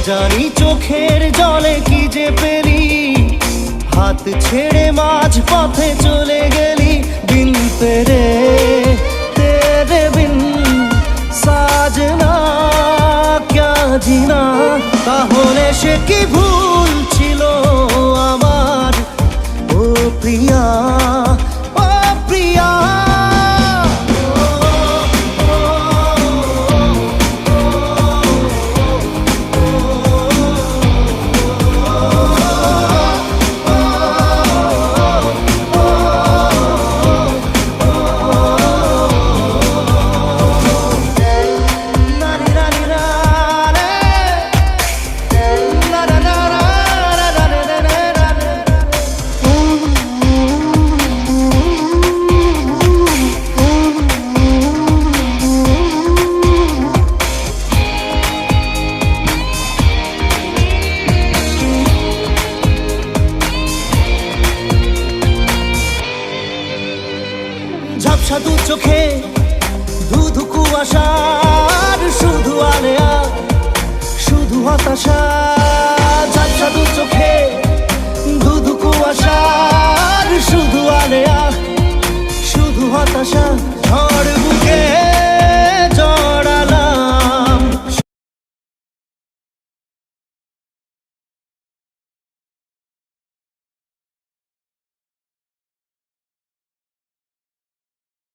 জানি চোখের জলে কি যে পেলি, হাত ছেড়ে মাঝ পথে চলে গেলি। বিন তেরে তেরে বিন সাজনা ক্যা জিনা। তাহলে সে কি ভুল ছিল আমার, ও প্রিয়া ও প্রিয়া। ঝাপসা দু চোখে ধুধু কুয়াশার শুধু আলেয়া, শুধু হতাশা।